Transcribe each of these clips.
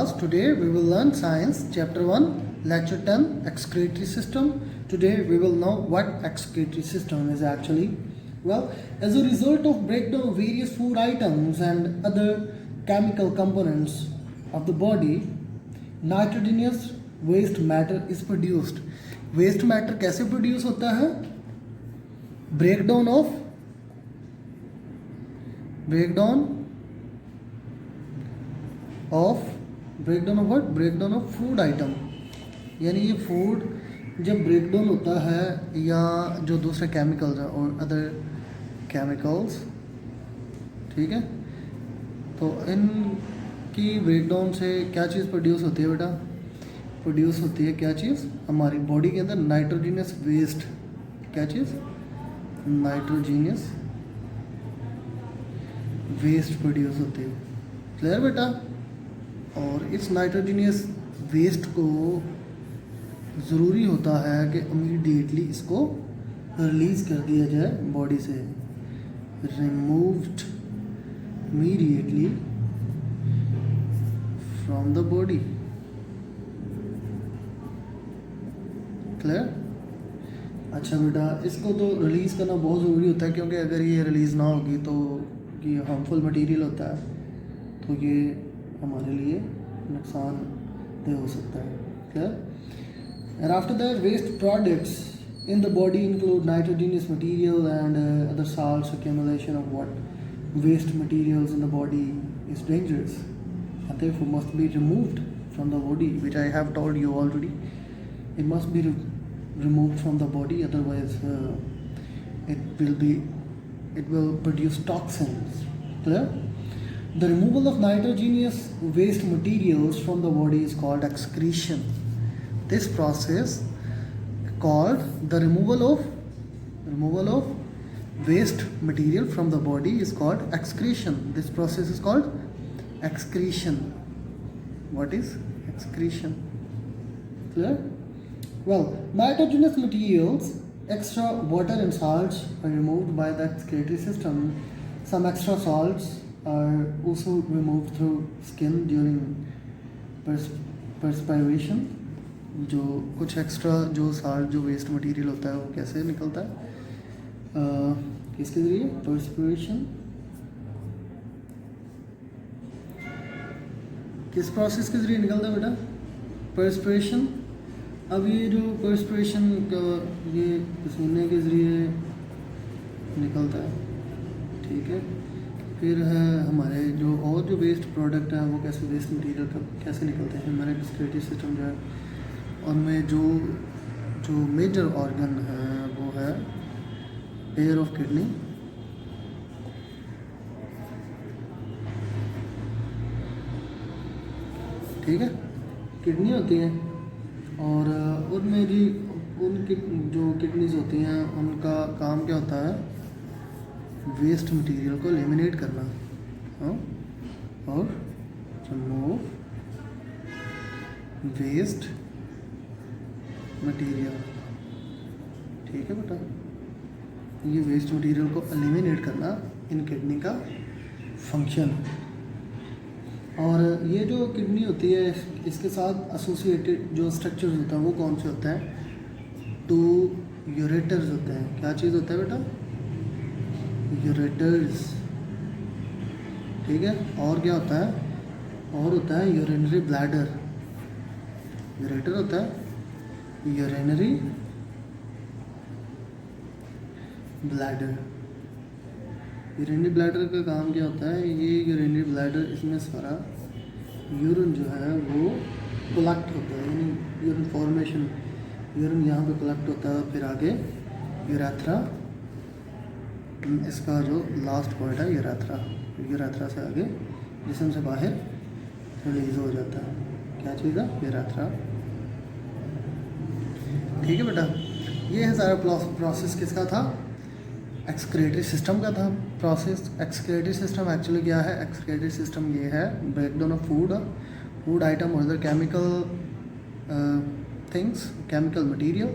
class. Today we will learn science chapter 1 lecture 10 excretory system. Today we will know what excretory system is actually. Well, as a result of breakdown of various food items and other chemical components of the body, nitrogenous waste matter is produced. Waste matter कैसे produce होता है? Breakdown of what? Breakdown of food item. यानी ये food जब breakdown होता है या जो दूसरे केमिकल्स हैं और अदर केमिकल्स, ठीक है, तो इनकी ब्रेकडाउन से क्या चीज़ प्रोड्यूस होती है बेटा? प्रोड्यूस होती है क्या चीज़? हमारी बॉडी के अंदर नाइट्रोजीनियस वेस्ट. क्या चीज़? नाइट्रोजीनियस वेस्ट प्रोड्यूस होती है. क्लियर बेटा? और इस नाइट्रोजीनियस वेस्ट को ज़रूरी होता है कि इमीडिएटली इसको रिलीज़ कर दिया जाए बॉडी से. Removed immediately from the body. Clear? अच्छा बेटा, इसको तो रिलीज़ करना बहुत ज़रूरी होता है, क्योंकि अगर ये रिलीज़ ना होगी तो ये हार्मफुल मटेरियल होता है, तो ये हमारे लिए नुकसानदेह हो सकता है. Clear? And after that, waste products in the body include nitrogenous material and other salts. Accumulation of what waste materials in the body is dangerous and therefore must be removed from the body, which I have told you already. It must be removed from the body, otherwise it will produce toxins. Clear? The removal of nitrogenous waste materials from the body is called excretion. This process called the removal of waste material from the body is called excretion. This process is called excretion. What is excretion? Clear? Well, nitrogenous materials, extra water and salts are removed by the excretory system. Some extra salts are also removed through skin during perspiration. जो कुछ extra जो salt जो waste material होता है वो कैसे निकलता है? किसके ज़रिए? पर्सपिरेशन. किस प्रोसेस के ज़रिए निकलता है बेटा? पर्सपिरेशन. अब ये जो पर्सपिरेशन का ये पसीने के ज़रिए निकलता है, ठीक है. फिर है हमारे जो और जो वेस्ट प्रोडक्ट हैं वो कैसे वेस्ट मटेरियल का कैसे निकलते हैं हमारे एक्सक्रीटरी सिस्टम जो है, उनमें जो मेजर ऑर्गन है वो है पेयर ऑफ किडनी. ठीक है, किडनी होती है और उनमें भी उनकी जो किडनीज होती हैं उनका काम क्या होता है? वेस्ट मटेरियल को एलिमिनेट करना. हाँ, और रिमूव वेस्ट मटेरियल. ठीक है बेटा, ये वेस्ट मटेरियल को एलिमिनेट करना इन किडनी का फंक्शन. और ये जो किडनी होती है इसके साथ एसोसिएटेड जो स्ट्रक्चर्स होता है वो कौन से होते हैं? 2 यूरेटर्स होते हैं. क्या चीज़ होता है बेटा? यूरेटर्स. ठीक है. और क्या होता है? और होता है यूरिनरी ब्लैडर. यूरेटर होता है यूरिनरी ब्लैडर. यूरिनरी ब्लैडर का काम क्या होता है? ये यूरिनरी ब्लैडर, इसमें सारा यूरिन जो है वो कलेक्ट होता है, यानी यूरिन फॉर्मेशन, यूरिन यहाँ पे कलेक्ट होता है, फिर आगे यूरेथ्रा, इसका जो लास्ट पॉइंट है यूरेथ्रा, यूरेथ्रा से आगे जिस्म से बाहर रिलीज हो जाता है. क्या चीज़ है? यूरेथ्रा. ठीक है बेटा, ये है सारा प्रोसेस किसका था? एक्सक्रीटरी सिस्टम का था प्रोसेस. एक्सक्रीटरी सिस्टम एक्चुअली क्या है? एक्सक्रीटरी सिस्टम ये है ब्रेकडाउन ऑफ फूड आइटम और केमिकल थिंग्स, केमिकल मटेरियल,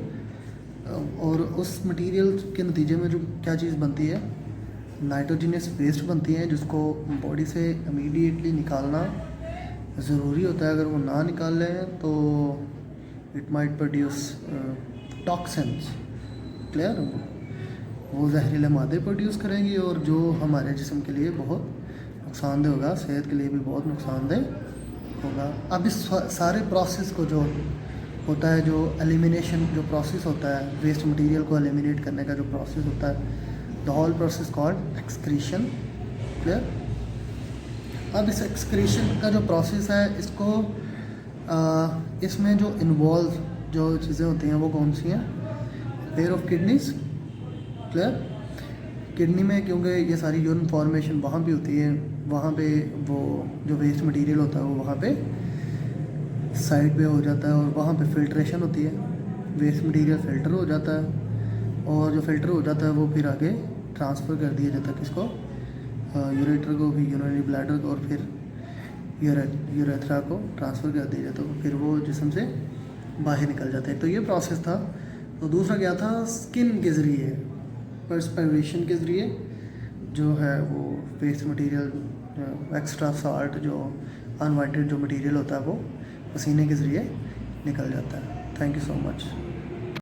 और उस मटेरियल के नतीजे में जो क्या चीज़ बनती है? नाइट्रोजीनियस वेस्ट बनती है, जिसको बॉडी से इमीडिएटली निकालना ज़रूरी होता है, अगर वो ना निकाल लें तो it might produce toxins. Clear? वो जहरीले मादे प्रोड्यूस करेंगी और जो हमारे जिस्म के लिए बहुत नुकसानदेह होगा, सेहत के लिए भी बहुत नुकसानदेह होगा। अब इस सारे प्रोसेस को जो होता है, जो एलिमिनेशन जो प्रोसेस होता है, वेस्ट मटेरियल को एलिमिनेट करने का जो प्रोसेस होता है, the whole process called excretion. Clear? अब इस एक्सक्रीशन का जो प्रोसेस है, इसको इसमें जो इन्वॉल्व जो चीज़ें होती हैं वो कौन सी हैं? Pair of kidneys. Clear? Kidney में क्योंकि ये सारी यूरिन फॉर्मेशन वहाँ भी होती है, वहाँ पे वो जो वेस्ट मटेरियल होता है वो वहाँ पे साइड पे हो जाता है और वहाँ पे फिल्ट्रेशन होती है, वेस्ट मटेरियल फ़िल्टर हो जाता है और जो फ़िल्टर हो जाता है वो फिर आगे ट्रांसफ़र कर दिया जाता है किसको? यूरेटर को, भी यूरिनरी ब्लैडर को, और फिर यूरेथ्रा को ट्रांसफ़र कर दिया जाता है, फिर वो जिस्म से बाहर निकल जाते हैं। तो ये प्रोसेस था। तो दूसरा क्या था? स्किन के ज़रिए, पर्सपिरेशन के ज़रिए जो है वो वेस्ट मटेरियल, एक्स्ट्रा साल्ट, जो अनवांटेड जो मटेरियल होता है वो पसीने के ज़रिए निकल जाता है। Thank you so much.